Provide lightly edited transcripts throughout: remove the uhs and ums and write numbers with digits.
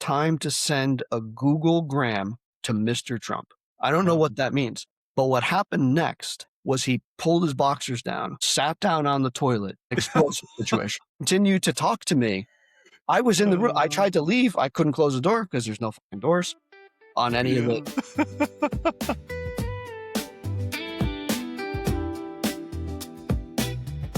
time to send a Google Gram to Mr. Trump. I don't know what that means, but what happened next was he pulled his boxers down, sat down on the toilet, explosive situation, continued to talk to me. I was in the room. I tried to leave. I couldn't close the door because there's no fucking doors on any of it.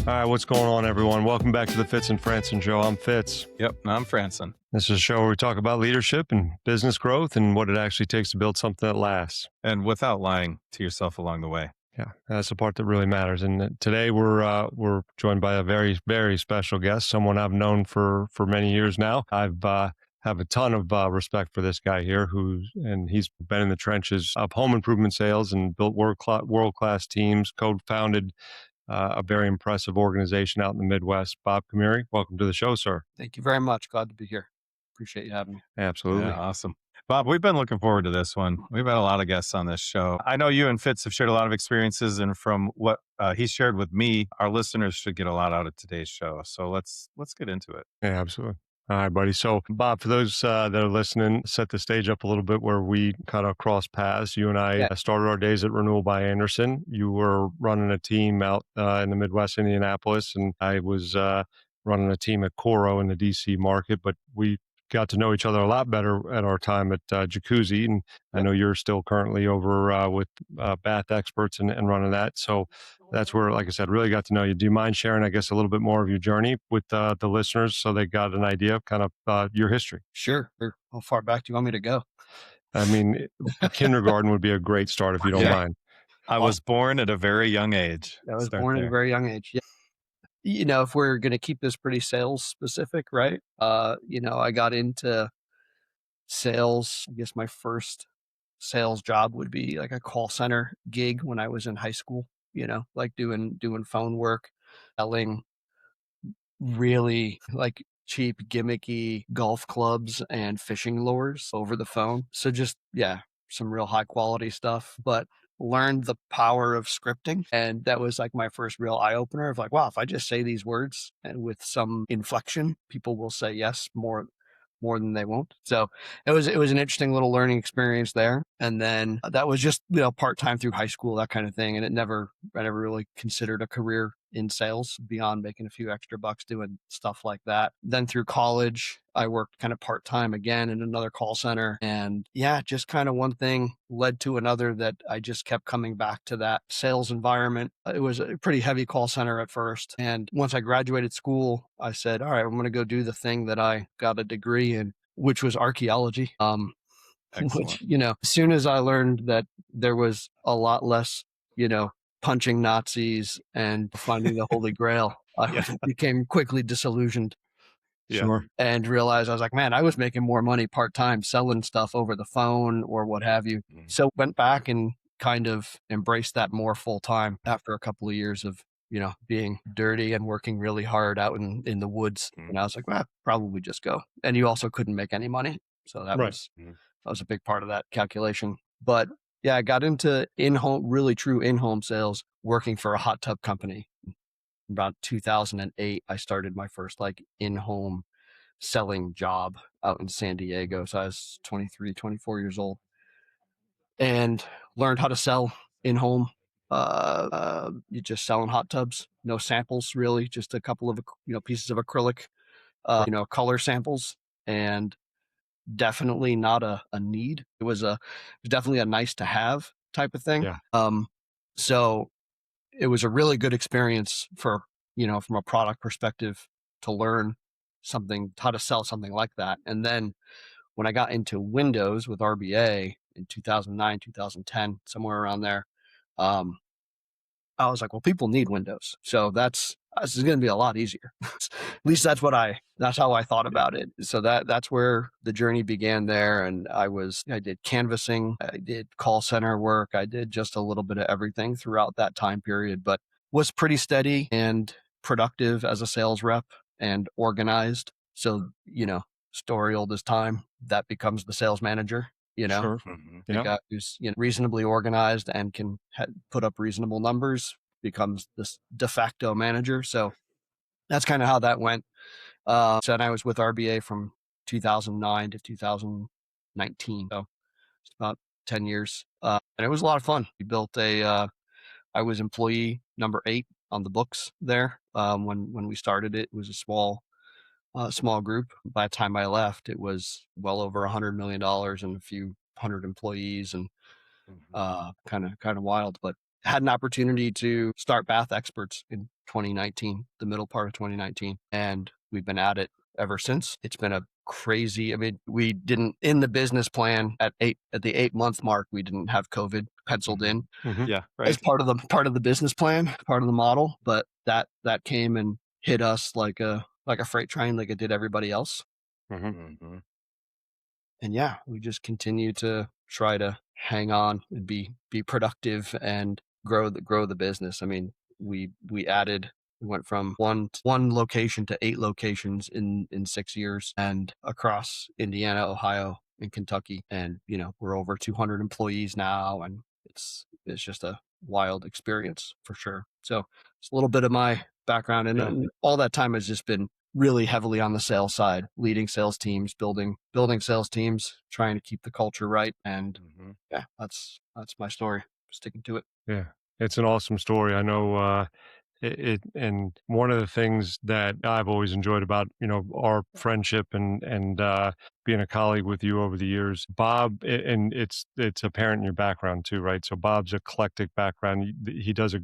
All right, what's going on, everyone? Welcome back to the Fitz and Franson Show. I'm Fitz. Yep, I'm Franson. This is a show where we talk about leadership and business growth and what it actually takes to build something that lasts. And without lying to yourself along the way. Yeah, that's the part that really matters. And today we're joined by a very, very special guest, someone I've known for many years now. Have a ton of respect for this guy here, he's been in the trenches of home improvement sales and built world-class teams, co-founded a very impressive organization out in the Midwest. Bob Camire, welcome to the show, sir. Thank you very much. Glad to be here. Appreciate you having me. Absolutely. Yeah, awesome. Bob, we've been looking forward to this one. We've had a lot of guests on this show. I know you and Fitz have shared a lot of experiences, and from what he shared with me, our listeners should get a lot out of today's show. So let's get into it. Yeah, absolutely. All right, buddy. So, Bob, for those that are listening, set the stage up a little bit where we kind of cross paths. You and I started our days at Renewal by Anderson. You were running a team out in the Midwest, Indianapolis, and I was running a team at Coro in the DC market. But we got to know each other a lot better at our time at Jacuzzi. And I know you're still currently over with Bath Experts and running that. So that's where, like I said, really got to know you. Do you mind sharing, I guess, a little bit more of your journey with the listeners so they got an idea of kind of your history? Sure. How far back do you want me to go? I mean, kindergarten would be a great start if you don't mind. I was born at a very young age. I was born at a very young age. Yeah. You know, if we're going to keep this pretty sales specific, right? I got into sales. I guess my first sales job would be like a call center gig when I was in high school, like doing phone work, selling really like cheap, gimmicky golf clubs and fishing lures over the phone. So just, some real high quality stuff, but learned the power of scripting. And that was like my first real eye opener of like, wow, if I just say these words and with some inflection, people will say yes more than they won't. So it was an interesting little learning experience there. And then that was just, part-time through high school, that kind of thing. And I never really considered a career in sales beyond making a few extra bucks doing stuff like that. Then through college, I worked kind of part-time again in another call center. And just kind of one thing led to another that I just kept coming back to that sales environment. It was a pretty heavy call center at first. And once I graduated school, I said, all right, I'm going to go do the thing that I got a degree in, which was archaeology. Which, as soon as I learned that there was a lot less, punching Nazis and finding the Holy Grail, I became quickly disillusioned. Sure. And realized I was like, man, I was making more money part-time selling stuff over the phone or what have you. Mm-hmm. So went back and kind of embraced that more full-time after a couple of years of, being dirty and working really hard out in the woods. Mm-hmm. And I was like, well, probably just go. And you also couldn't make any money. So that was a big part of that calculation. But I got into in-home, really true in-home sales, working for a hot tub company. About 2008, I started my first in-home selling job out in San Diego. So I was 23, 24 years old and learned how to sell in-home. You're just selling hot tubs, no samples really, just a couple of, pieces of acrylic, color samples, and definitely not a need. It was definitely a nice to have type of thing. Yeah. So it was a really good experience for, from a product perspective to learn how to sell something like that. And then when I got into Windows with RBA in 2009, 2010, somewhere around there, I was like, well, people need Windows. So this is going to be a lot easier. At least that's how I thought about it. So that's where the journey began there. And I did canvassing, I did call center work. I did just a little bit of everything throughout that time period, but was pretty steady and productive as a sales rep and organized. So, story old as time, that becomes the sales manager. Sure. The guy who's reasonably organized and can put up reasonable numbers becomes this de facto manager. So that's kind of how that went. So I was with RBA from 2009 to 2019. So it's about 10 years. And it was a lot of fun. We built I was employee number 8 on the books there. When we started it, it was a small group. By the time I left, it was well over $100 million and a few hundred employees, and kind of wild. But had an opportunity to start Bath Experts in 2019, the middle part of 2019, and we've been at it ever since. It's been a crazy. I mean, we didn't in the business plan at the 8-month mark. We didn't have COVID penciled in Yeah, right. as part of the business plan, part of the model. But that came and hit us like a freight train, like it did everybody else. And yeah, we just continue to try to hang on and be productive and grow the business. I mean, we went from one location to 8 locations in 6 years, and across Indiana, Ohio, and Kentucky. And we're over 200 employees now, and it's just a wild experience for sure. So it's a little bit of my background, and all that time has just been really heavily on the sales side, leading sales teams, building sales teams, trying to keep the culture right. And yeah, that's my story. Sticking to it. Yeah, it's an awesome story. I know and one of the things that I've always enjoyed about our friendship and being a colleague with you over the years, Bob, and it's apparent in your background too, right? So Bob's eclectic background. He does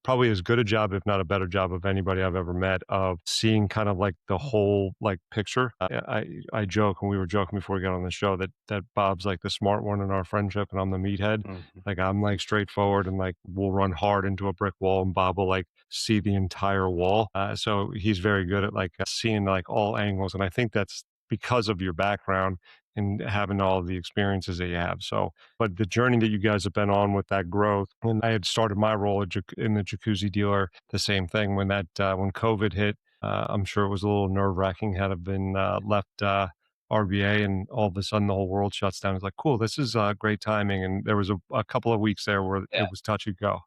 probably as good a job, if not a better job, of anybody I've ever met of seeing kind of like the whole like picture. I joke, and we were joking before we got on the show that Bob's like the smart one in our friendship, and I'm the meathead. Like I'm like straightforward and like we'll run hard into a brick wall, and Bob will like see the entire wall. So he's very good at like seeing like all angles. And I think that's because of your background and having all the experiences that you have. So, but the journey that you guys have been on with that growth, and I had started my role in the jacuzzi dealer, the same thing when when COVID hit, I'm sure it was a little nerve wracking had have been left RBA, and all of a sudden the whole world shuts down. It's like, cool, this is great timing. And there was a couple of weeks there where it was touch and go.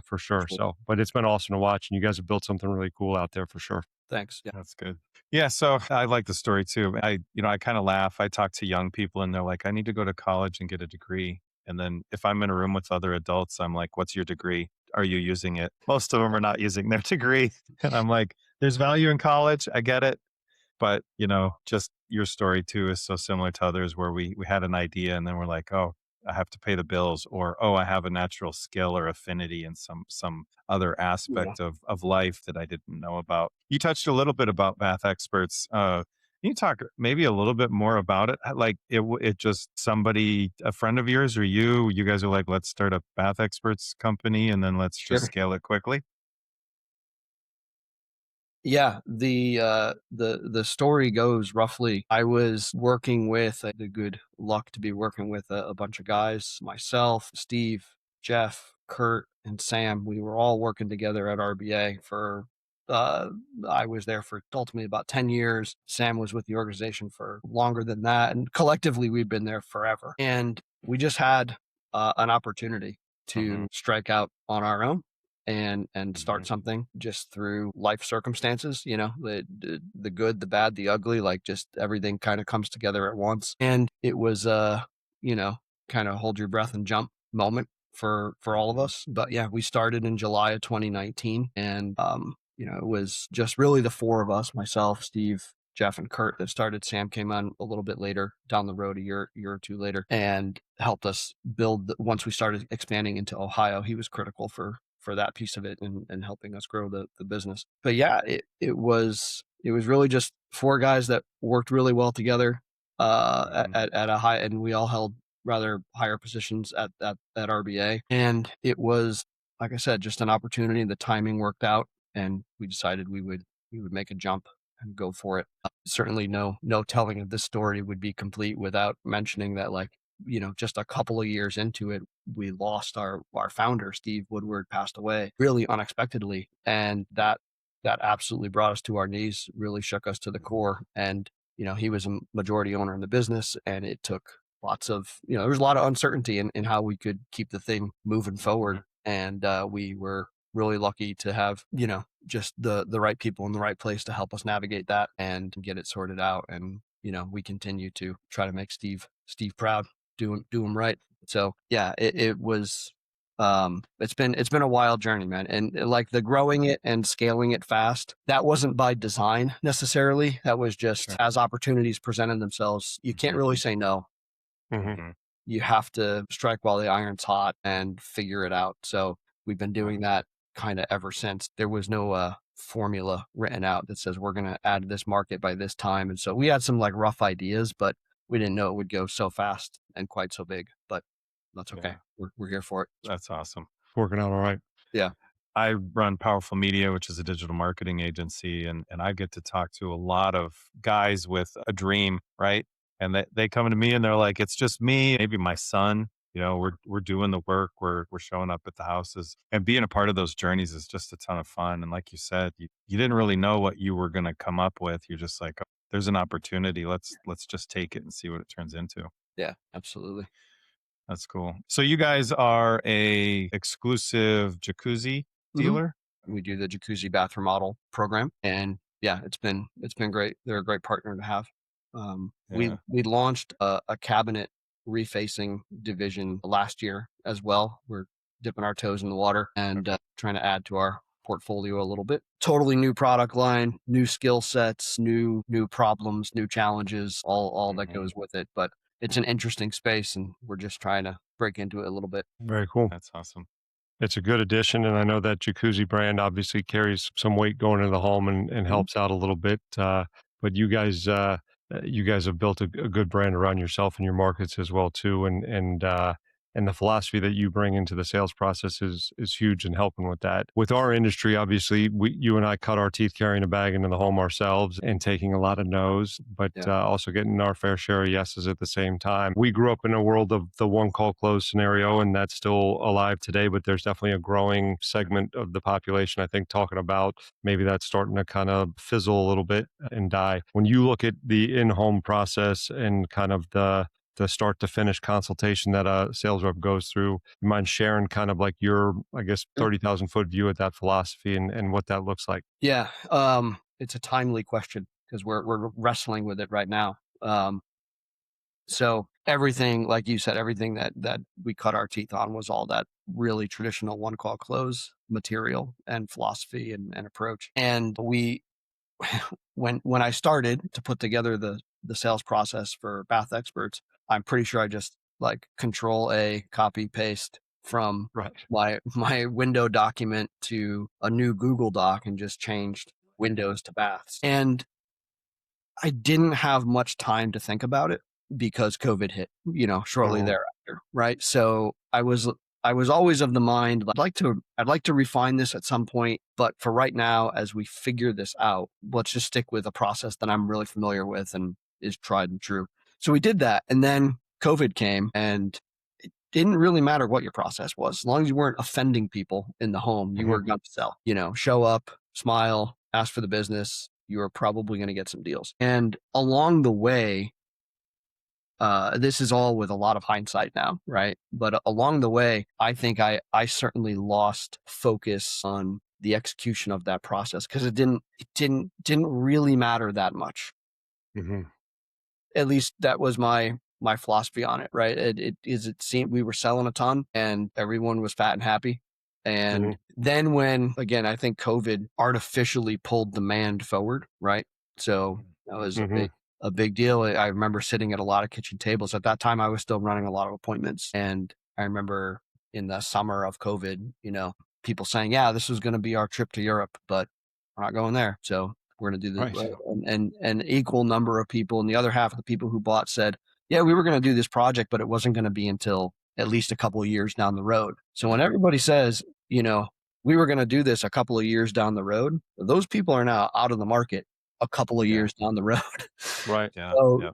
For sure. Cool. So, but it's been awesome to watch, and you guys have built something really cool out there for sure. Thanks. Yeah. That's good. Yeah. So I like the story too. I kind of laugh. I talk to young people and they're like, I need to go to college and get a degree. And then if I'm in a room with other adults, I'm like, what's your degree? Are you using it? Most of them are not using their degree. And I'm like, there's value in college. I get it. But, just your story too is so similar to others where we had an idea and then we're like, oh, I have to pay the bills, or, oh, I have a natural skill or affinity in some other aspect of life that I didn't know about. You touched a little bit about Bath Experts. Can you talk maybe a little bit more about it? Like it just somebody, a friend of yours or you guys are like, let's start a Bath Experts company and then let's just scale it quickly. Yeah, the story goes roughly. I was working with the good luck to be working with a bunch of guys, myself, Steve, Jeff, Kurt, and Sam. We were all working together at RBA for I was there for ultimately about 10 years. Sam was with the organization for longer than that, and collectively we've been there forever. And we just had an opportunity to strike out on our own and start something just through life circumstances, the good, the bad, the ugly, like just everything kind of comes together at once. And it was kind of hold your breath and jump moment for all of us. But yeah, we started in July of 2019, and it was just really the 4 of us, myself, Steve, Jeff, and Kurt, that started. Sam came on a little bit later down the road, a year or two later, and helped us build. Once we started expanding into Ohio, he was critical for that piece of it and helping us grow the business. But yeah, it was really just 4 guys that worked really well together at a high, and we all held rather higher positions at RBA. And it was, like I said, just an opportunity. The timing worked out, and we decided we would make a jump and go for it. Certainly no telling of this story would be complete without mentioning that, like, just a couple of years into it, we lost our founder. Steve Woodward passed away really unexpectedly, and that absolutely brought us to our knees, really shook us to the core. And he was a majority owner in the business, and it took lots of there was a lot of uncertainty in how we could keep the thing moving forward. And we were really lucky to have just the right people in the right place to help us navigate that and get it sorted out. And we continue to try to make Steve proud, do him right. So yeah, it was, it's been a wild journey, man. And like the growing it and scaling it fast, that wasn't by design necessarily. That was just as opportunities presented themselves. You can't really say no. Mm-hmm. You have to strike while the iron's hot and figure it out. So we've been doing that kind of ever since. There was no formula written out that says we're going to add this market by this time. And so we had some like rough ideas, but we didn't know it would go so fast and quite so big. But that's okay. We're here for it. That's awesome. Working out all right. Yeah. I run Powerful Media, which is a digital marketing agency, and I get to talk to a lot of guys with a dream, right? And they come to me and they're like, it's just me, maybe my son. We're doing the work, we're showing up at the houses, and being a part of those journeys is just a ton of fun. And like you said, you didn't really know what you were going to come up with. You're just like, oh, there's an opportunity. Let's just take it and see what it turns into. Yeah, absolutely. That's cool. So you guys are a exclusive jacuzzi dealer? We do the jacuzzi bath remodel program, and yeah, it's been great. They're a great partner to have. We launched a cabinet refacing division last year as well. We're dipping our toes in the water and trying to add to our portfolio a little bit. Totally new product line, new skill sets, new problems, new challenges, all that goes with it. But it's an interesting space, and we're just trying to break into it a little bit. Very cool. That's awesome. It's a good addition, and I know that jacuzzi brand obviously carries some weight going into the home and helps out a little bit. But you guys have built a good brand around yourself and your markets as well too, and the philosophy that you bring into the sales process is huge in helping with that. With our industry, obviously, you and I cut our teeth carrying a bag into the home ourselves and taking a lot of no's, but also getting our fair share of yeses at the same time. We grew up in a world of the one call close scenario, and that's still alive today, but there's definitely a growing segment of the population, I think, talking about maybe that's starting to kind of fizzle a little bit and die. When you look at the in-home process and kind of the start to finish consultation that a sales rep goes through, you mind sharing kind of like your, I guess, 30,000 foot view at that philosophy and what that looks like? Yeah. It's a timely question because we're wrestling with it right now. So everything, like you said, everything that we cut our teeth on was all that really traditional one call close material and philosophy and approach. And we, when I started to put together the sales process for Bath Experts, I'm pretty sure I just like Control A, copy paste from my window document to a new Google Doc and just changed windows to baths. And I didn't have much time to think about it because COVID hit, shortly thereafter. Right. So I was always of the mind, I'd like to refine this at some point, but for right now, as we figure this out, let's just stick with a process that I'm really familiar with and is tried and true. So we did that. And then COVID came, and it didn't really matter what your process was. As long as you weren't offending people in the home, you were going to sell, show up, smile, ask for the business. You were probably going to get some deals. And along the way, this is all with a lot of hindsight now, right? But along the way, I think I certainly lost focus on the execution of that process because it didn't really matter that much. Mm-hmm. At least that was my philosophy on it, right? It seemed we were selling a ton and everyone was fat and happy. And then when, again, I think COVID artificially pulled demand forward, right? So that was a big deal. I remember sitting at a lot of kitchen tables. At that time, I was still running a lot of appointments. And I remember in the summer of COVID, people saying, yeah, this was going to be our trip to Europe, but we're not going there. So we're going to do this. Right. And an equal number of people, and the other half of the people who bought said, yeah, we were going to do this project, but it wasn't going to be until at least a couple of years down the road. So when everybody says, we were going to do this a couple of years down the road, those people are now out of the market a couple of years down the road. Right. Yeah. So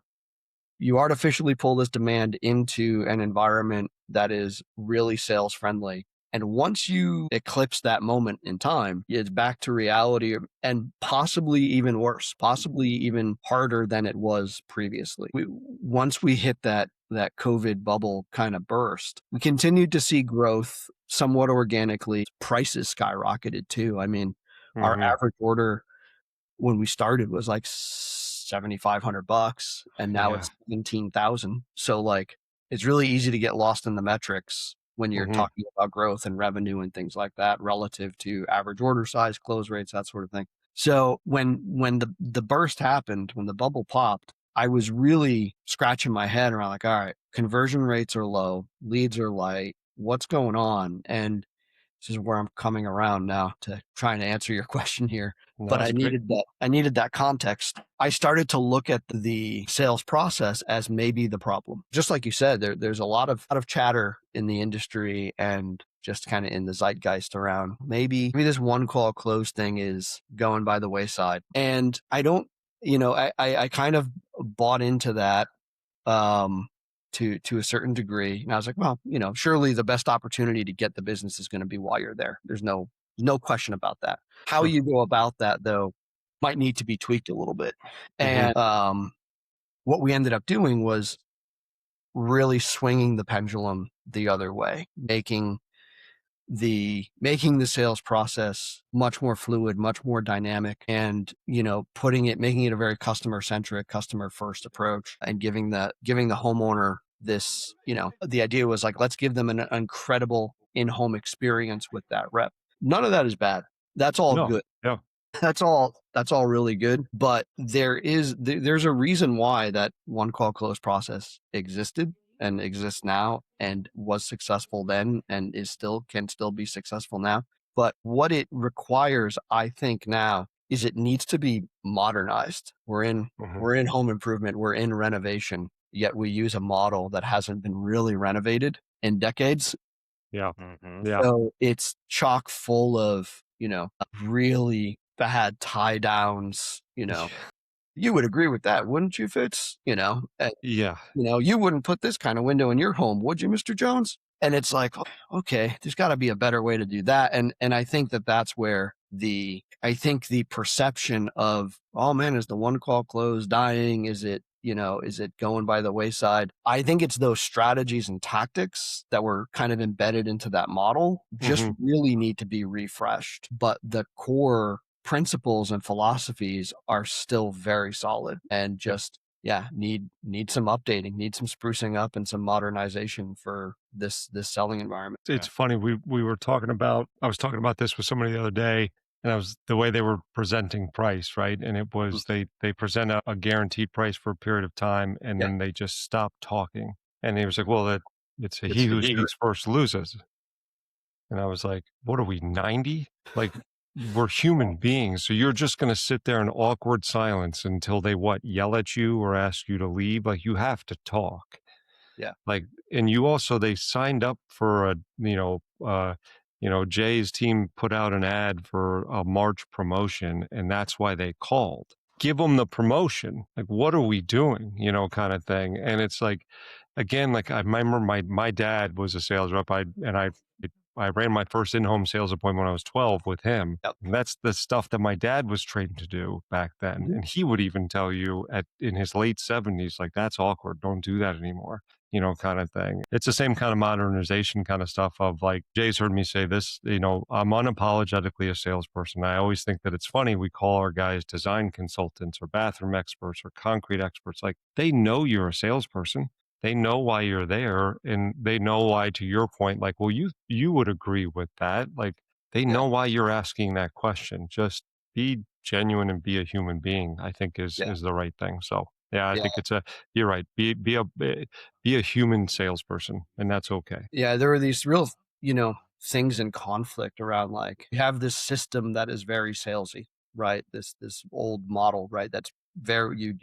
you artificially pull this demand into an environment that is really sales friendly. And once you eclipse that moment in time, it's back to reality and possibly even worse, possibly even harder than it was previously. Once we hit that COVID bubble kind of burst, we continued to see growth somewhat organically. Prices skyrocketed too. I mean, our average order when we started was like $7,500 and now it's 17,000. So like, it's really easy to get lost in the metrics when you're talking about growth and revenue and things like that relative to average order size, close rates, that sort of thing. So when the burst happened, when the bubble popped, I was really scratching my head around like, all right, conversion rates are low, leads are light, what's going on? And this is where I'm coming around now to trying to answer your question here. But I needed that context. I started to look at the sales process as maybe the problem. Just like you said, there's a lot of chatter in the industry and just kind of in the zeitgeist around maybe this one call close thing is going by the wayside. And I don't, I kind of bought into that to a certain degree. And I was like, well, surely the best opportunity to get the business is going to be while you're there. There's no question about that. How you go about that though might need to be tweaked a little bit. And what we ended up doing was really swinging the pendulum the other way, making the sales process much more fluid, much more dynamic, and making it a very customer centric, customer first approach, and giving the homeowner this, the idea was like, let's give them an incredible in-home experience with that rep. None of that is bad. That's all good. Yeah. That's all really good. But there's a reason why that one call close process existed and exists now and was successful then and can still be successful now. But what it requires, I think now, is it needs to be modernized. We're in home improvement, we're in renovation, yet we use a model that hasn't been really renovated in decades. Yeah. So it's chock full of, really bad tie downs, You would agree with that, wouldn't you, Fitz? Yeah. You wouldn't put this kind of window in your home, would you, Mr. Jones? And it's like, okay, there's got to be a better way to do that. And I think that's where the perception of, oh man, is the one call close dying? Is it going by the wayside? I think it's those strategies and tactics that were kind of embedded into that model just really need to be refreshed. But the core principles and philosophies are still very solid and just need some updating, need some sprucing up and some modernization for this selling environment. It's funny, we were talking about, I was talking about this with somebody the other day, and I was the way they were presenting price, right? And it was they present a guaranteed price for a period of time, and then they just stop talking. And he was like, well, it's he who speaks first loses. And I was like, what are we, 90? Like, we're human beings. So you're just going to sit there in awkward silence until they yell at you or ask you to leave? Like, you have to talk. Yeah. Like, and you also, they signed up for Jay's team put out an ad for a March promotion, and that's why they called. Give them the promotion. Like, what are we doing? Kind of thing. And it's like, again, like I remember my dad was a sales rep. I ran my first in-home sales appointment when I was 12 with him. Yep. And that's the stuff that my dad was trained to do back then. And he would even tell you in his late 70s, like, that's awkward. Don't do that anymore, kind of thing. It's the same kind of modernization kind of stuff of like, Jay's heard me say this, I'm unapologetically a salesperson. I always think that it's funny. We call our guys design consultants or bathroom experts or concrete experts. Like, they know you're a salesperson. They know why you're there, and they know why, to your point, like, well, you would agree with that. Like, they know why you're asking that question. Just be genuine and be a human being, I think is the right thing. So I think you're right. Be a human salesperson, and that's okay. Yeah. There are these real, things in conflict around, like, you have this system that is very salesy, right? This old model, right? That's very, you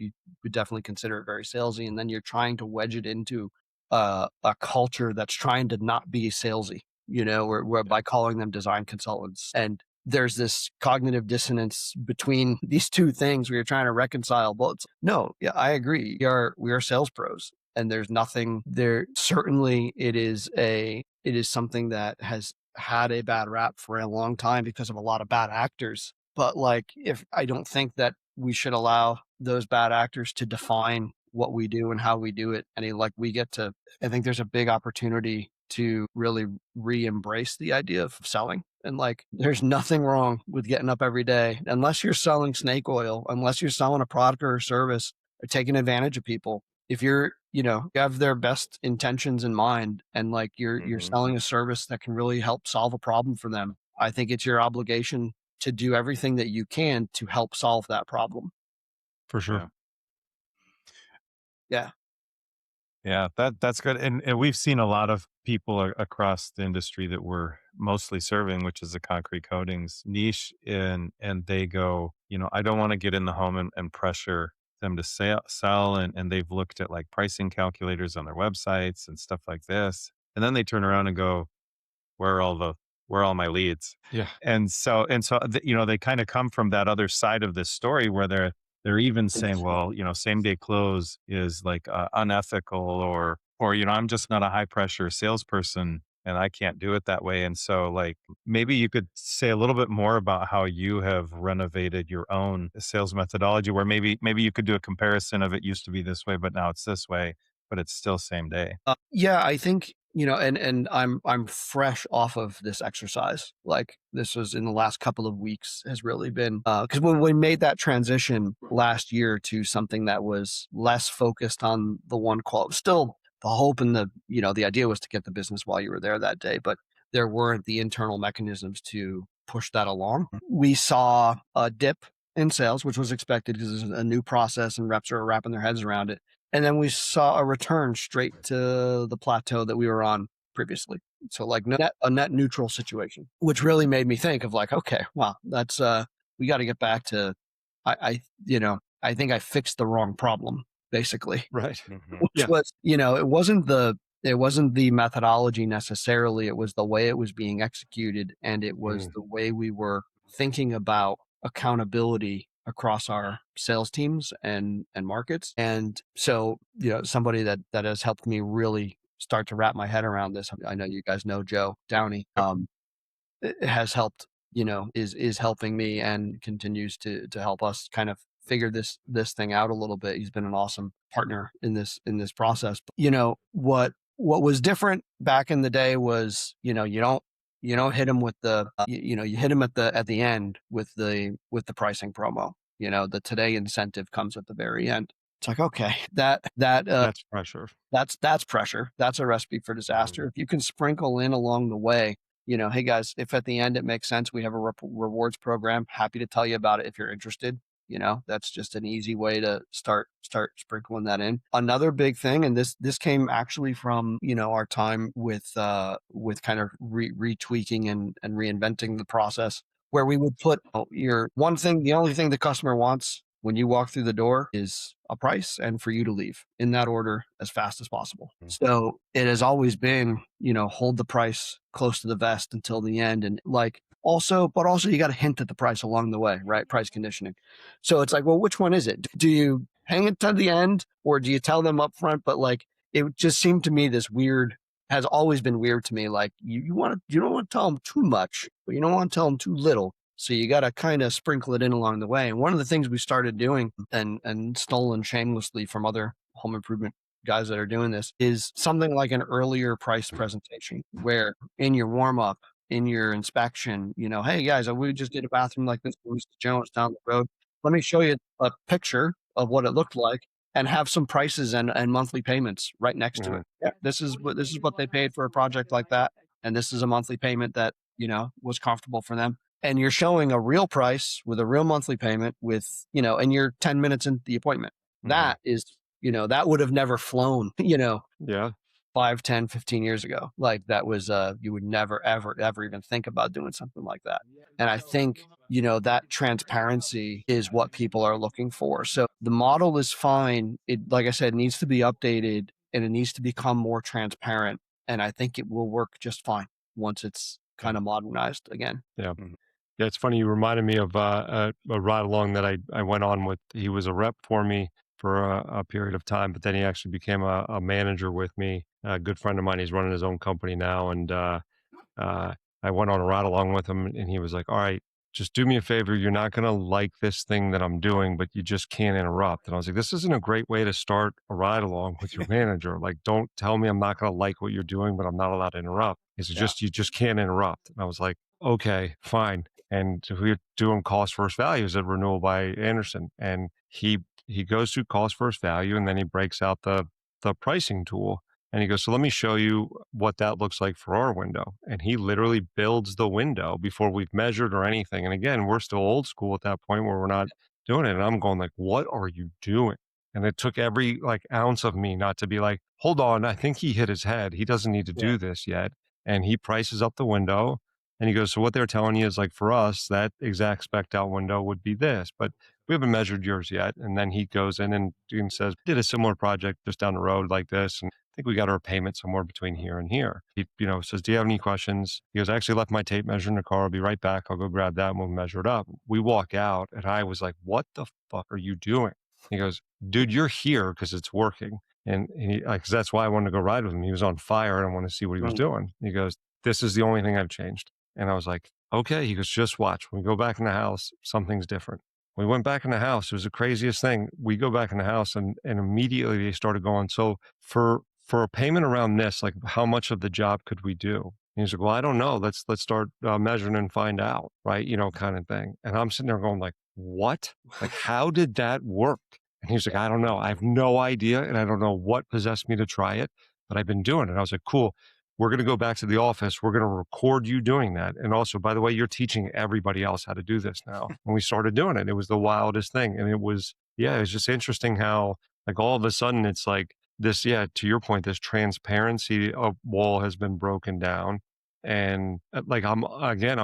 would definitely consider it very salesy. And then you're trying to wedge it into a culture that's trying to not be salesy, where by calling them design consultants. And there's this cognitive dissonance between these two things where you're trying to reconcile both. No, yeah, I agree. We are sales pros, and there's nothing there. Certainly it is something that has had a bad rap for a long time because of a lot of bad actors. But like, if I don't think that we should allow those bad actors to define what we do and how we do it. And I think there's a big opportunity to really re-embrace the idea of selling And like, there's nothing wrong with getting up every day, unless you're selling snake oil, unless you're selling a product or a service or taking advantage of people. If you're, you have their best intentions in mind, and like you're selling a service that can really help solve a problem for them, I think it's your obligation to do everything that you can to help solve that problem. For sure. Yeah. Yeah, that's good. And we've seen a lot of people across the industry that we're mostly serving, which is the concrete coatings niche, and they go, I don't want to get in the home and pressure them to sell, and they've looked at like pricing calculators on their websites and stuff like this, and then they turn around and go, where are all the where are all my leads? Yeah. And so they kind of come from that other side of this story where they're even saying, well, same day close is like unethical, or I'm just not a high pressure salesperson and I can't do it that way. And so like maybe you could say a little bit more about how you have renovated your own sales methodology, where maybe you could do a comparison of it used to be this way, but now it's this way, but it's still same day. Yeah, I think, and I'm fresh off of this exercise. Like, this was in the last couple of weeks, has really been, because when we made that transition last year to something that was less focused on the one quality, still the hope and the idea was to get the business while you were there that day, but there weren't the internal mechanisms to push that along. We saw a dip in sales, which was expected because it's a new process and reps are wrapping their heads around it. And then we saw a return straight to the plateau that we were on previously. So like a net neutral situation, which really made me think of like, okay, wow, that's we got to get back to, I think I fixed the wrong problem, basically. Right. Which was, it wasn't the methodology necessarily. It was the way it was being executed, and it was the way we were thinking about accountability across our sales teams and markets. And so, somebody that has helped me really start to wrap my head around this. I know you guys know Joe Downey. It has helped, is helping me and continues to help us kind of figure this thing out a little bit. He's been an awesome partner in this process. But, what was different back in the day was, you don't hit him with you hit him at the end with the pricing promo. The today incentive comes at the very end. It's like, okay, That's pressure. That's pressure. That's a recipe for disaster. If you can sprinkle in along the way, hey guys, if at the end it makes sense, we have a rewards program. Happy to tell you about it if you're interested. That's just an easy way to start sprinkling that in. Another big thing, and this came actually from, our time with kind of retweaking and reinventing the process, where we would put the only thing the customer wants when you walk through the door is a price and for you to leave in that order as fast as possible. So it has always been, hold the price close to the vest until the end. And like, also you got to hint at the price along the way, right? Price conditioning. So it's like, well, which one is it? Do you hang it to the end, or do you tell them up front? But like, it just seemed to me has always been weird to me. Like, you don't want to tell them too much, but you don't want to tell them too little. So you got to kind of sprinkle it in along the way. And one of the things we started doing and stolen shamelessly from other home improvement guys that are doing this is something like an earlier price presentation, where in your warm up, in your inspection, hey guys, we just did a bathroom like this for Mr. Jones down the road. Let me show you a picture of what it looked like, and have some prices and monthly payments right next to it. Yeah, this is what they paid for a project like that, and this is a monthly payment that was comfortable for them. And you're showing a real price with a real monthly payment with and you're 10 minutes into the appointment. That is that would have never flown. Yeah. 5, 10, 15 years ago. Like, that was, you would never, ever, ever even think about doing something like that. And I think, that transparency is what people are looking for. So the model is fine. It, like I said, needs to be updated, and it needs to become more transparent. And I think it will work just fine once it's kind of modernized again. Yeah. Yeah, it's funny. You reminded me of a ride along that I went on with. He was a rep for me for a period of time, but then he actually became a manager with me. A good friend of mine. He's running his own company now, and I went on a ride along with him, and he was like, "All right, just do me a favor. You're not going to like this thing that I'm doing, but you just can't interrupt." And I was like, "This isn't a great way to start a ride along with your manager. Like, don't tell me I'm not going to like what you're doing, but I'm not allowed to interrupt." He said, "You just can't interrupt." And I was like, okay, fine. And so we're doing cost versus values at Renewal by Anderson. And he goes through cost versus value, and then he breaks out the pricing tool. And he goes, so let me show you what that looks like for our window. And he literally builds the window before we've measured or anything. And again, we're still old school at that point where we're not doing it. And I'm going like, what are you doing? And it took every like ounce of me not to be like, hold on, I think he hit his head. He doesn't need to do this yet. And he prices up the window. And he goes, so what they're telling you is like, for us, that exact spec'd out window would be this, but we haven't measured yours yet. And then he goes in and says, did a similar project just down the road like this. And I think we got our payment somewhere between here and here. He, says, do you have any questions? He goes, I actually left my tape measure in the car. I'll be right back. I'll go grab that and we'll measure it up. We walk out and I was like, what the fuck are you doing? He goes, dude, you're here because it's working. And he, cause that's why I wanted to go ride with him. He was on fire and I wanted to see what he was doing. He goes, this is the only thing I've changed. And I was like, okay. He goes, just watch. When we go back in the house, something's different. We went back in the house. It was the craziest thing. We go back in the house and immediately they started going, so for a payment around this, like how much of the job could we do? And he's like, well, I don't know. Let's start measuring and find out, right? Kind of thing. And I'm sitting there going like, what? Like, how did that work? And he's like, I don't know. I have no idea. And I don't know what possessed me to try it, but I've been doing it. I was like, cool. We're going to go back to the office. We're going to record you doing that. And also, by the way, you're teaching everybody else how to do this now. And we started doing it. It was the wildest thing. And it was just interesting how like all of a sudden it's like this, to your point, this transparency of wall has been broken down. And like, I'm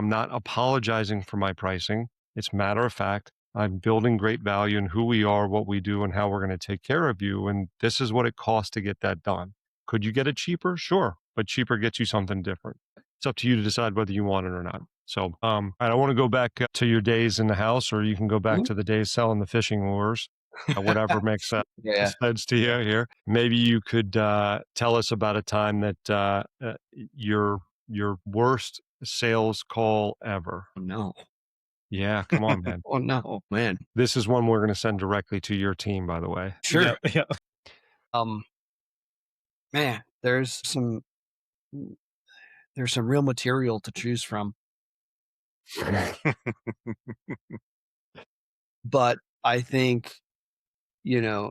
not apologizing for my pricing. It's matter of fact. I'm building great value in who we are, what we do, and how we're going to take care of you. And this is what it costs to get that done. Could you get it cheaper? Sure. But cheaper gets you something different. It's up to you to decide whether you want it or not. So I don't want to go back to your days in the house, or you can go back to the days selling the fishing lures, whatever makes sense to you here. Maybe you could tell us about a time that your worst sales call ever. Oh, no. Yeah, come on, man. Oh, no, man. This is one we're going to send directly to your team, by the way. Sure. Yeah. Man, there's some real material to choose from. But I think,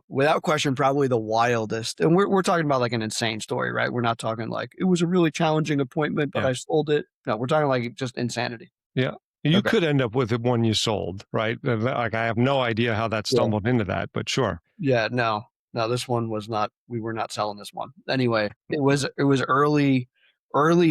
without question, probably the wildest. And we're talking about like an insane story, right? We're not talking like it was a really challenging appointment, but I sold it. No, we're talking like just insanity. Yeah. You could end up with the one you sold, right? Like I have no idea how that stumbled into that, but sure. Yeah, no, this one was not, we were not selling this one. Anyway, it was early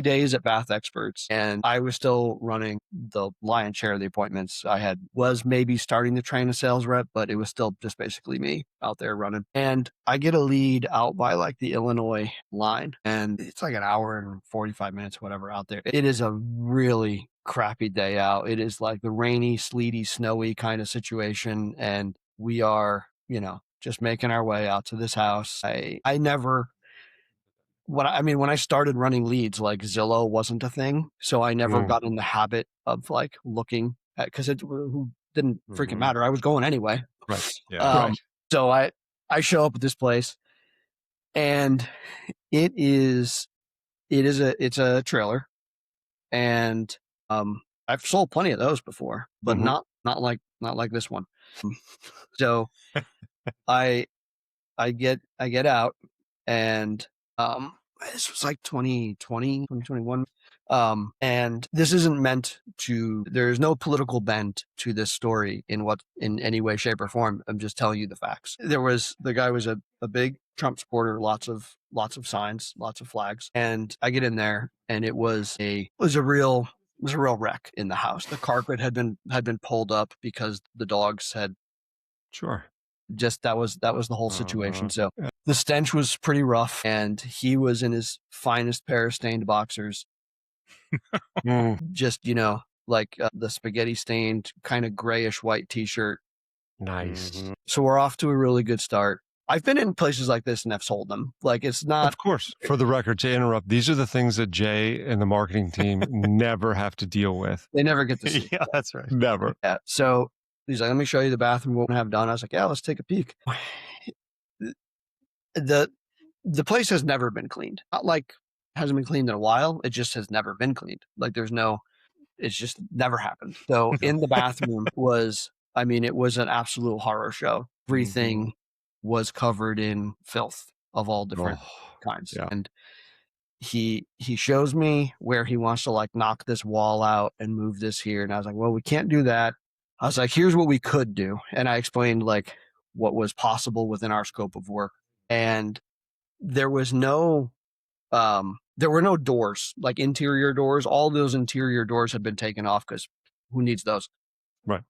days at Bath Experts, and I was still running the lion's share of the appointments. I was maybe starting to train a sales rep, but it was still just basically me out there running. And I get a lead out by like the Illinois line, and it's like an hour and 45 minutes, whatever, out there. It is a really crappy day out. It is like the rainy, sleety, snowy kind of situation, and we are, just making our way out to this house. I never, when I started running leads, like Zillow wasn't a thing. So I never got in the habit of like looking at, cause it didn't freaking matter. I was going anyway. Right. Yeah. Right. So I show up at this place, and it's a trailer, and I've sold plenty of those before, but not like this one. So I get out, and this was like 2020, 2021. And this isn't meant to, there's no political bent to this story in any way, shape, or form. I'm just telling you the facts. The guy was a big Trump supporter, lots of signs, lots of flags. And I get in there, and it was a real wreck in the house. The carpet had been pulled up because the dogs had just, that was the whole situation. So the stench was pretty rough, and he was in his finest pair of stained boxers. Just, like the spaghetti stained kind of grayish white t-shirt. Nice. So we're off to a really good start. I've been in places like this and I've sold them. Like, it's not. Of course. For the record, to interrupt, these are the things that Jay and the marketing team never have to deal with. They never get to see. Yeah, that's right. Never. Yeah. So he's like, let me show you the bathroom, what we have done. I was like, yeah, let's take a peek. The place has never been cleaned. Not like hasn't been cleaned in a while. It just has never been cleaned. Like, there's no it's just never happened. So in the bathroom was, I mean, it was an absolute horror show. Everything was covered in filth of all different kinds. Yeah. And he shows me where he wants to like knock this wall out and move this here. And I was like, well, we can't do that. I was like, here's what we could do. And I explained like what was possible within our scope of work. And there was no, there were no doors, like interior doors. All those interior doors had been taken off because who needs those? Right.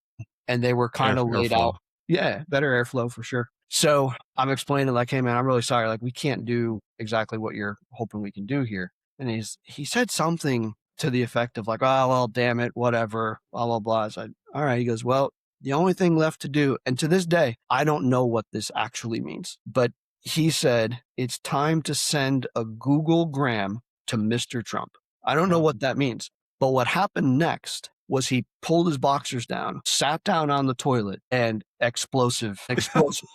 And they were kind of laid airflow. out. Yeah, better airflow for sure. So I'm explaining like, hey man, I'm really sorry. Like we can't do exactly what you're hoping we can do here. And he said something to the effect of like, oh, well, damn it, whatever, blah, blah, blah. I said, all right. He goes, well, the only thing left to do, and to this day, I don't know what this actually means, but he said, it's time to send a Google Gram to Mr. Trump. I don't know what that means, but what happened next was he pulled his boxers down, sat down on the toilet, and explosive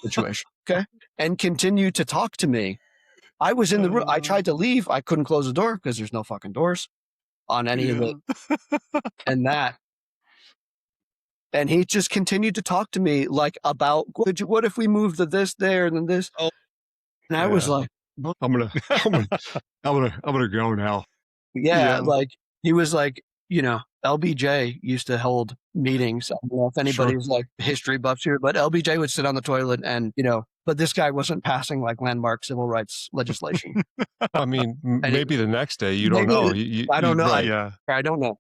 situation, okay? And continued to talk to me. I was in the room. I tried to leave. I couldn't close the door because there's no fucking doors on any of it. And that. And he just continued to talk to me like about, what if we moved the this there and then this? Oh. And I was like, I'm gonna go now. yeah, like he was like, you know, LBJ used to hold meetings. I don't know if anybody was like history buffs here, but LBJ would sit on the toilet and, you know, but this guy wasn't passing like landmark civil rights legislation. I mean, maybe the next day, you don't know. I don't know. Right. I don't know.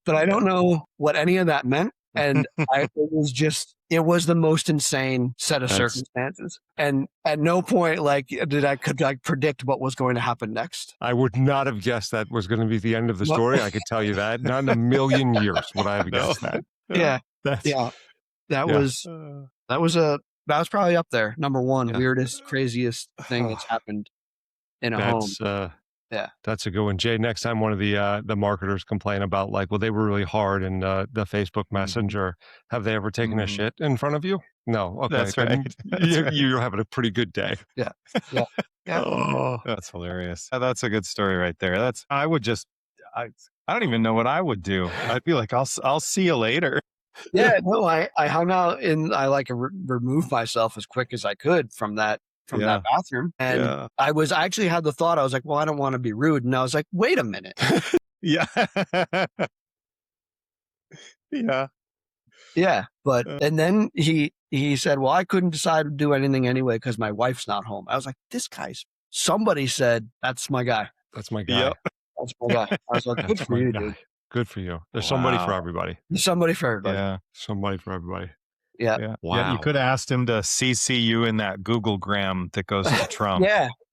But I don't know what any of that meant. And it was the most insane set of circumstances. And at no point could I predict what was going to happen next. I would not have guessed that was going to be the end of the story. I could tell you that. Not in a million years would I have guessed that. That was probably up there. Number one, weirdest, craziest thing that's happened in a home. That's a good one. Jay, next time one of the marketers complain about like, well, they were really hard in the Facebook Messenger. Have they ever taken a shit in front of you? No. Okay. That's right. You're having a pretty good day. Yeah. Oh, that's hilarious. That's a good story right there. I don't even know what I would do. I'd be like, I'll see you later. Yeah, no, I hung out and I removed myself as quick as I could from that bathroom. And I actually had the thought, I was like, well, I don't want to be rude. And I was like, wait a minute. Yeah. Yeah. But, and then he said, well, I couldn't decide to do anything anyway because my wife's not home. I was like, somebody said, that's my guy. That's my guy. Yep. That's my guy. I was like, good for you, dude. Good for you. There's somebody for everybody. There's somebody for everybody. Yeah. Somebody for everybody. Yeah. Wow. Yeah, you could have asked him to CC you in that Google Gram that goes to Trump.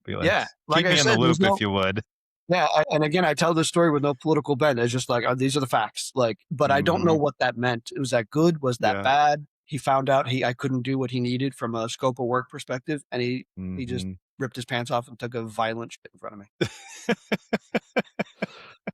Be like, keep me in the loop if you would. Yeah. And again, I tell this story with no political bent. It's just like, these are the facts. Like, but I don't know what that meant. Was that good? Was that bad? He found out I couldn't do what he needed from a scope of work perspective. And he just ripped his pants off and took a violent shit in front of me.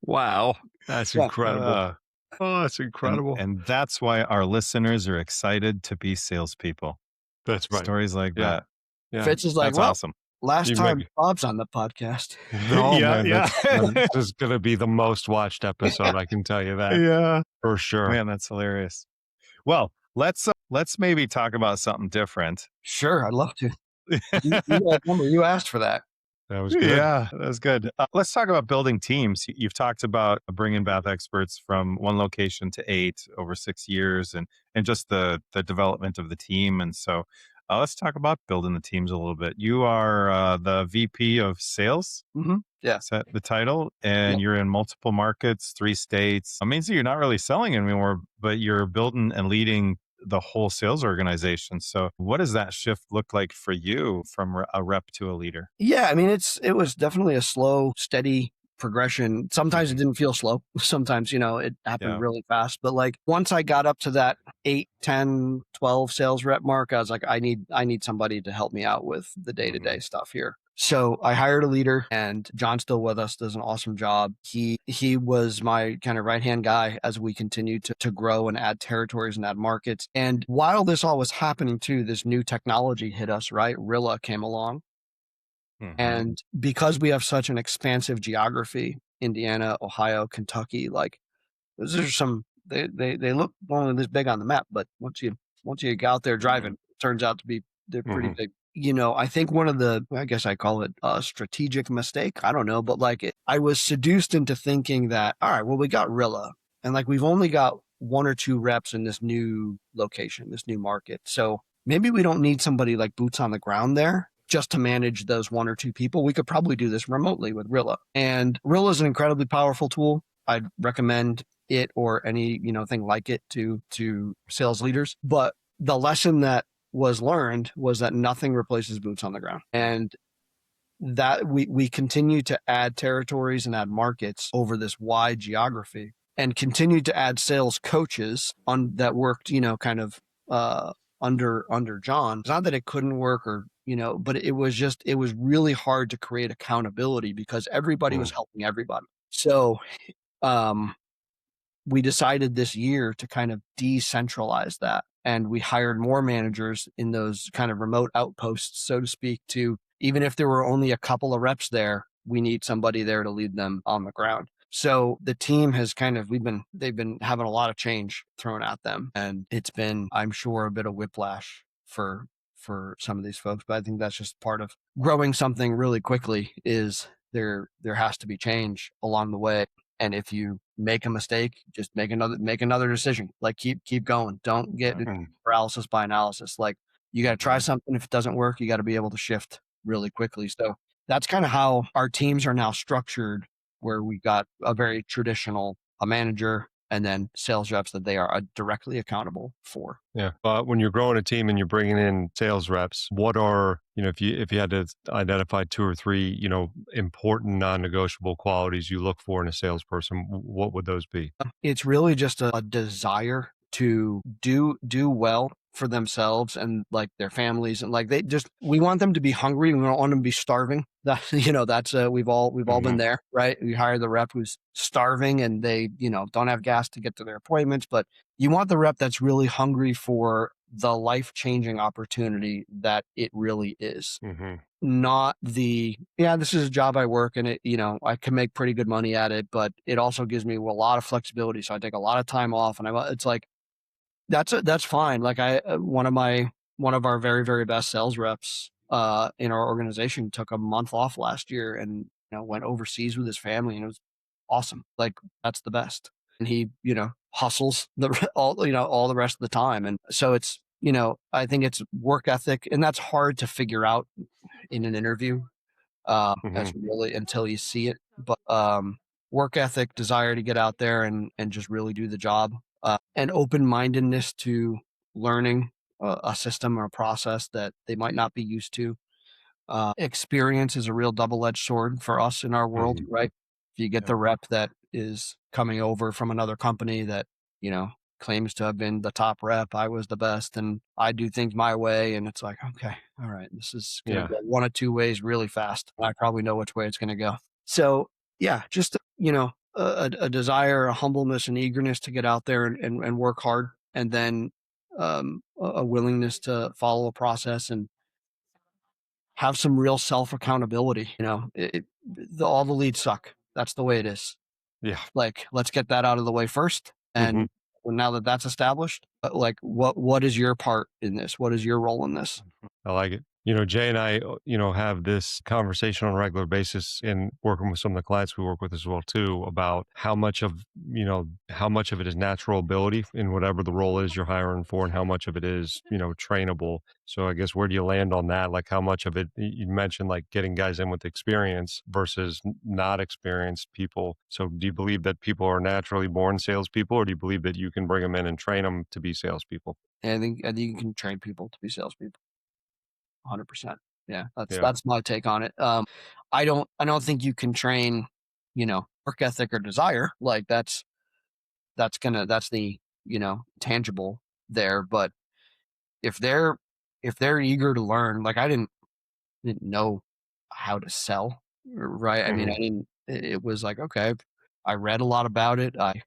Wow. That's incredible. That's incredible. And that's why our listeners are excited to be salespeople. That's right. Stories like that. Yeah. Fitz is like, that's awesome. Last time Bob's on the podcast. Oh, man, this is going to be the most watched episode. I can tell you that. Yeah. For sure. Man, that's hilarious. Well, let's maybe talk about something different. Sure. I'd love to. You asked for that. That was good. Yeah, that was good. Let's talk about building teams. You've talked about bringing bath experts from one location to 8 over 6 years and just the development of the team. And so let's talk about building the teams a little bit. You are the VP of sales. Mm-hmm. Yeah. Is that the title? And you're in multiple markets, 3 states. It means that you're not really selling anymore, but you're building and leading the whole sales organization. So what does that shift look like for you from a rep to a leader? Yeah, I mean, it was definitely a slow, steady progression. Sometimes it didn't feel slow. Sometimes, it happened really fast. But like once I got up to that 8, 10, 12 sales rep mark, I was like, I need somebody to help me out with the day-to-day stuff here. So I hired a leader, and John's still with us, does an awesome job. He was my kind of right-hand guy as we continued to grow and add territories and add markets. And while this all was happening too, this new technology hit us, right? Rilla came along. Mm-hmm. And because we have such an expansive geography, Indiana, Ohio, Kentucky, like those are some, they look only this big on the map, but once you go out there driving, it turns out to be, they're pretty big. I think one of the, I guess I call it a strategic mistake. I don't know, but I was seduced into thinking that, all right, well, we got Rilla, and we've only got 1 or 2 reps in this new location, this new market. So maybe we don't need somebody like boots on the ground there just to manage those 1 or 2 people. We could probably do this remotely with Rilla. And Rilla is an incredibly powerful tool. I'd recommend it or any, thing like it to sales leaders. But the lesson that was learned was that nothing replaces boots on the ground. And that we continue to add territories and add markets over this wide geography, and continue to add sales coaches that worked, kind of under John. It's not that it couldn't work or, but it was really hard to create accountability because everybody was helping everybody. So we decided this year to kind of decentralize that. And we hired more managers in those kind of remote outposts, so to speak, to, even if there were only a couple of reps there, we need somebody there to lead them on the ground. So the team has they've been having a lot of change thrown at them. And it's been, I'm sure, a bit of whiplash for some of these folks. But I think that's just part of growing something really quickly, is there has to be change along the way. And if you make a mistake, just make another decision. Keep going. Don't get paralysis by analysis. You got to try something. If it doesn't work, you got to be able to shift really quickly. So that's kind of how our teams are now structured, where we got a very traditional, a manager, and then sales reps that they are directly accountable for. Yeah. But when you're growing a team and you're bringing in sales reps, what are, if you had to identify 2 or 3, important non-negotiable qualities you look for in a salesperson, what would those be? It's really just a desire to do well for themselves and their families, and we want them to be hungry. We don't want them to be starving. That's we've all been there, right? We hire the rep who's starving and they don't have gas to get to their appointments, but you want the rep that's really hungry for the life-changing opportunity that it really is. Not this is a job I work and it, I can make pretty good money at it, but it also gives me a lot of flexibility. So I take a lot of time off, and it's that's fine. One of our very, very best sales reps in our organization took a month off last year and went overseas with his family, and it was awesome. That's the best. And he hustles all the rest of the time. And so it's I think it's work ethic, and that's hard to figure out in an interview. That's really until you see it. But work ethic, desire to get out there and just really do the job. And open-mindedness to learning a system or a process that they might not be used to. Experience is a real double-edged sword for us in our world, right? If you get the rep that is coming over from another company that, claims to have been the top rep, I was the best, and I do things my way, and it's okay, all right, this is going to go 1 of 2 ways really fast. I probably know which way it's going to go. So, just, a desire, a humbleness, and eagerness to get out there and work hard, and then a willingness to follow a process and have some real self accountability. All the leads suck. That's the way it is. Yeah. Let's get that out of the way first, and now that that's established, what is your part in this? What is your role in this? I like it. Jay and I, have this conversation on a regular basis in working with some of the clients we work with as well too, about how much of it is natural ability in whatever the role is you're hiring for, and how much of it is, trainable. So I guess where do you land on that? How much of it, you mentioned getting guys in with experience versus not experienced people. So do you believe that people are naturally born salespeople, or do you believe that you can bring them in and train them to be salespeople? I think you can train people to be salespeople. 100%. Yeah, that's my take on it. I don't think you can train, work ethic or desire. That's the, tangible there. But if they're eager to learn, I didn't know how to sell, right? I mean, it was okay, I read a lot about it. I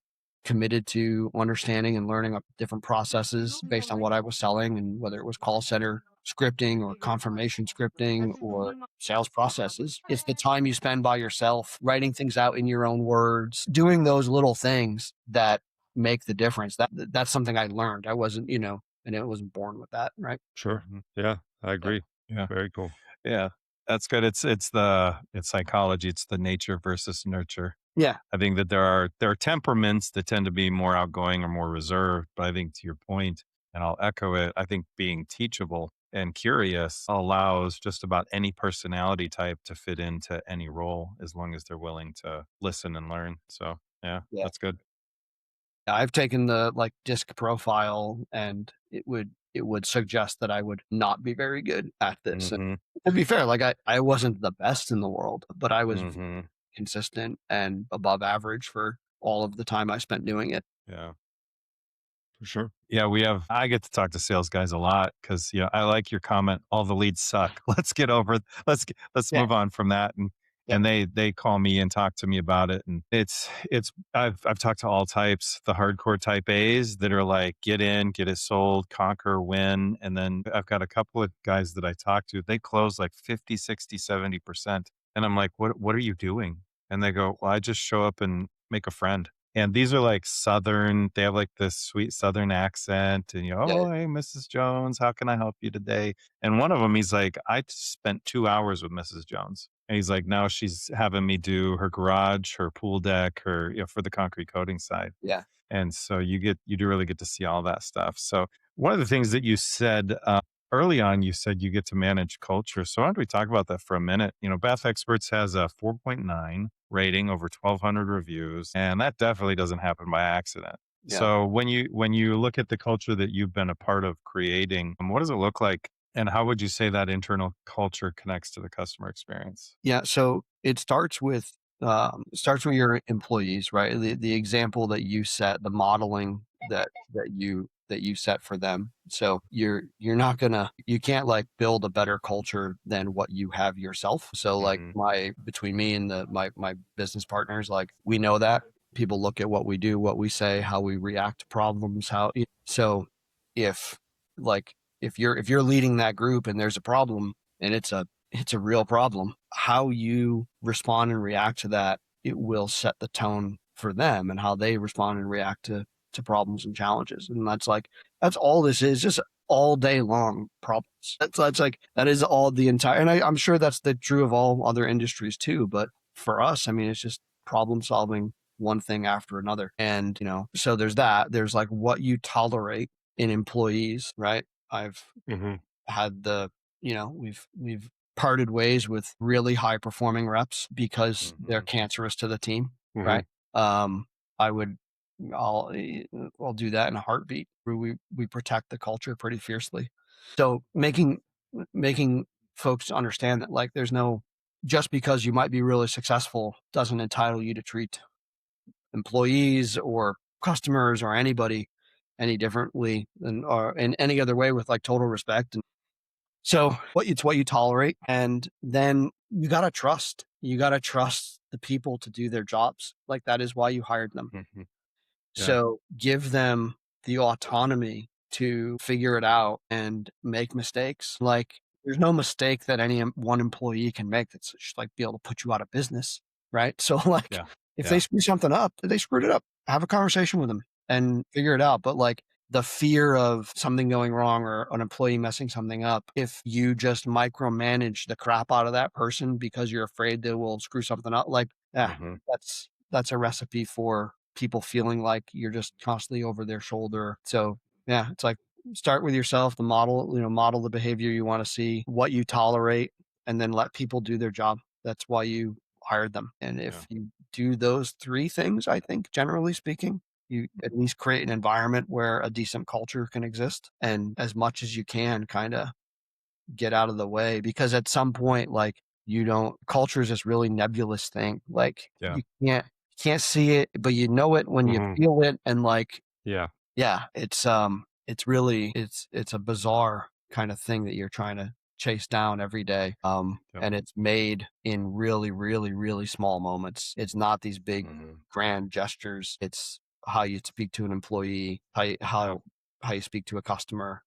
committed to understanding and learning different processes based on what I was selling, and whether it was call center scripting or confirmation scripting or sales processes. It's the time you spend by yourself, writing things out in your own words, doing those little things that make the difference. That's something I learned. I wasn't, and I wasn't born with that, right? Sure. Yeah, I agree. Yeah. Very cool. Yeah. That's good. It's psychology. It's the nature versus nurture. Yeah. I think that there are temperaments that tend to be more outgoing or more reserved, but I think to your point, and I'll echo it, I think being teachable and curious allows just about any personality type to fit into any role as long as they're willing to listen and learn. So, yeah, Yeah. that's good. I've taken the disc profile, and it would suggest that I would not be very good at this. And Mm-hmm. to be fair, I wasn't the best in the world, but I was Mm-hmm. consistent and above average for all of the time I spent doing it. Yeah. For sure. Yeah, I get to talk to sales guys a lot because, I like your comment, all the leads suck. Let's Yeah. move on from that. Yeah. And they call me and talk to me about it. And I've talked to all types, the hardcore type A's that are like, get in, get it sold, conquer, win. And then I've got a couple of guys that I talk to, they close like 50, 60, 70%. And I'm like, what are you doing? And they go, well, I just show up and make a friend. And these are like Southern, they have like this sweet Southern accent and, Yeah. oh, hey, Mrs. Jones, how can I help you today? And one of them, he's like, I spent 2 hours with Mrs. Jones. And he's like, now she's having me do her garage, her pool deck, her, for the concrete coating side. Yeah. And so you do really get to see all that stuff. So one of the things that you said early on, you said you get to manage culture. So why don't we talk about that for a minute? Bath Experts has a 4.9 rating over 1,200 reviews, and that definitely doesn't happen by accident. Yeah. So when you look at the culture that you've been a part of creating, what does it look like? And how would you say that internal culture connects to the customer experience? Yeah. So it starts with your employees, right? The example that you set, the modeling that you set for them. So you're not you can't build a better culture than what you have yourself. So between me and my business partners, we know that people look at what we do, what we say, how we react to problems, so if if you're leading that group and there's a problem and it's a real problem, how you respond and react to that, it will set the tone for them and how they respond and react to problems and challenges. And that's all this is, just all day long problems. That is all the entire, and I'm sure that's true of all other industries too. But for us, I mean, it's just problem solving, one thing after another. And, so there's that. There's what you tolerate in employees, right? I've had we've parted ways with really high performing reps because they're cancerous to the team, right? I'll do that in a heartbeat. We protect the culture pretty fiercely. So making folks understand that there's no, just because you might be really successful doesn't entitle you to treat employees or customers or anybody any differently or in any other way with total respect. And so it's what you tolerate. And then you got to trust the people to do their jobs. That is why you hired them. Yeah. So give them the autonomy to figure it out and make mistakes. There's no mistake that any one employee can make that's just be able to put you out of business. Right. So if they screw something up, they screwed it up, have a conversation with them and figure it out. But the fear of something going wrong or an employee messing something up, if you just micromanage the crap out of that person because you're afraid they will screw something up, that's a recipe for people feeling like you're just constantly over their shoulder. So yeah, it's start with yourself, the model the behavior you want to see, what you tolerate, and then let people do their job. That's why you hired them. And if you do those three things, I think generally speaking, you at least create an environment where a decent culture can exist, and as much as you can kind of get out of the way, because at some point, culture is this really nebulous thing. You can't see it, but you know it when you feel it. And it's really, it's a bizarre kind of thing that you're trying to chase down every day. And it's made in really, really, really small moments. It's not these big grand gestures. It's how you speak to an employee, how you speak to a customer.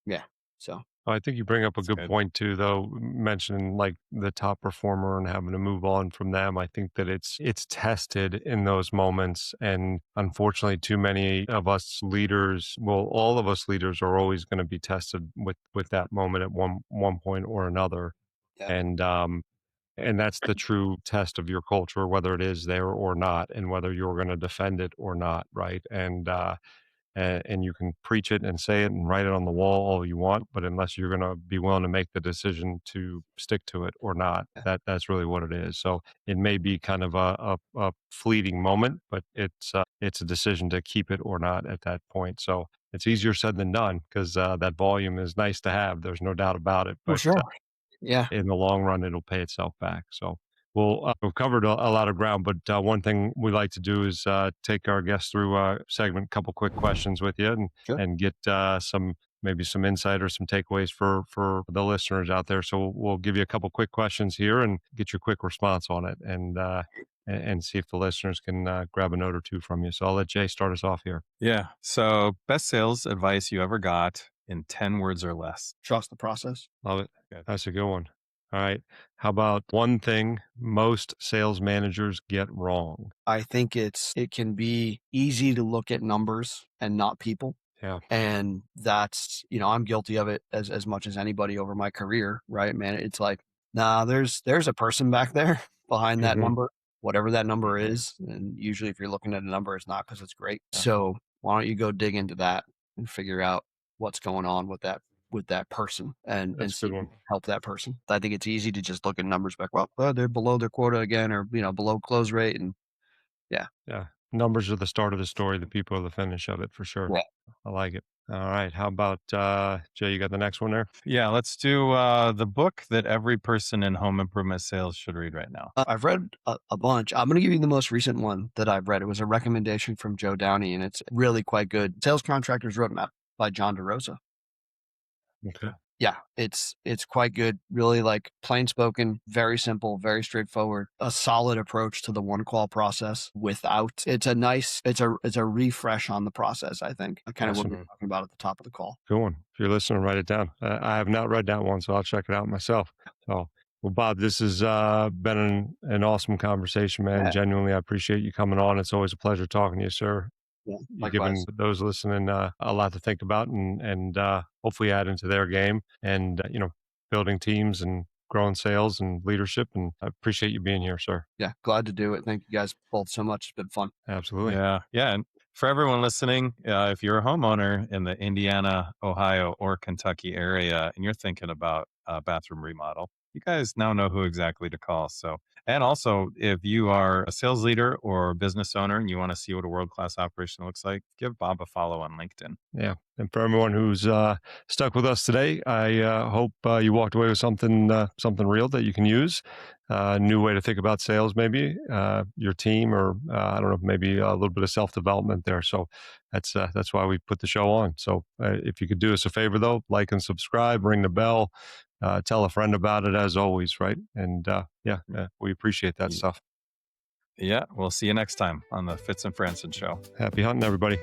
Yeah. So I think you bring up a That's good good. point too, though, mentioning like the top performer and having to move on from them. I think that it's tested in those moments. And unfortunately, too many of us leaders, well, all of us leaders are always going to be tested with that moment at one point or another. Yeah. And that's the true test of your culture, whether it is there or not, and whether you're going to defend it or not, right? And you can preach it and say it and write it on the wall all you want, but unless you're going to be willing to make the decision to stick to it or not, Yeah. that's really what it is. So it may be kind of a fleeting moment, but it's a decision to keep it or not at that point. So it's easier said than done because that volume is nice to have. There's no doubt about it, For but sure. Yeah. in the long run, it'll pay itself back. So we've covered a lot of ground, but one thing we like to do is take our guests through a segment, couple quick questions with you, Sure. and get maybe some insight or some takeaways for the listeners out there. So we'll give you a couple quick questions here and get your quick response on it, and see if the listeners can grab a note or two from you. So I'll let Jay start us off here. Yeah. So, best sales advice you ever got in 10 words or less. Trust the process. Love it. Good. That's a good one. All right. How about one thing most sales managers get wrong? I think it can be easy to look at numbers and not people. Yeah. And that's, I'm guilty of it as much as anybody over my career, right, man? It's like, nah, there's a person back there behind that Mhm. number, whatever that number is. And usually if you're looking at a number, it's not because it's great. Yeah. So why don't you go dig into that and figure out what's going on with that person and That's a see good if you one. can help that person. I think it's easy to just look at numbers back, well, they're below their quota again, or, below close rate. And yeah. Yeah. Numbers are the start of the story. The people are the finish of it for sure. Yeah. I like it. All right. How about Jay? You got the next one there? Yeah. Let's do the book that every person in home improvement sales should read right now. I've read a bunch. I'm going to give you the most recent one that I've read. It was a recommendation from Joe Downey, and it's really quite good. Sales Contractor's Roadmap by John DeRosa. Okay. Yeah, it's quite good. Really like plain spoken, very simple, very straightforward. A solid approach to the one call process without. It's a refresh on the process. I think kind of what we were talking about at the top of the call. Good one. If you're listening, write it down. I have not read that one, so I'll check it out myself. So, well, Bob, this has been an awesome conversation, man. Yeah. Genuinely, I appreciate you coming on. It's always a pleasure talking to you, sir. Yeah, You're giving likewise. those listening a lot to think about, and hopefully add into their game, and building teams and growing sales and leadership. And I appreciate you being here, sir. Yeah, glad to do it. Thank you guys both so much. It's been fun. Absolutely. Yeah. Yeah. And for everyone listening, if you're a homeowner in the Indiana, Ohio, or Kentucky area and you're thinking about a bathroom remodel, you guys now know who exactly to call. So, and also if you are a sales leader or business owner and you want to see what a world-class operation looks like, give Bob a follow on LinkedIn. Yeah. And for everyone who's stuck with us today, I hope you walked away with something real that you can use. New way to think about sales, maybe your team, or I don't know, maybe a little bit of self-development there. So that's why we put the show on. So if you could do us a favor, though, like and subscribe, ring the bell, tell a friend about it, as always, right? And we appreciate that stuff. Yeah. We'll see you next time on the Fitz and Franson Show. Happy hunting, everybody.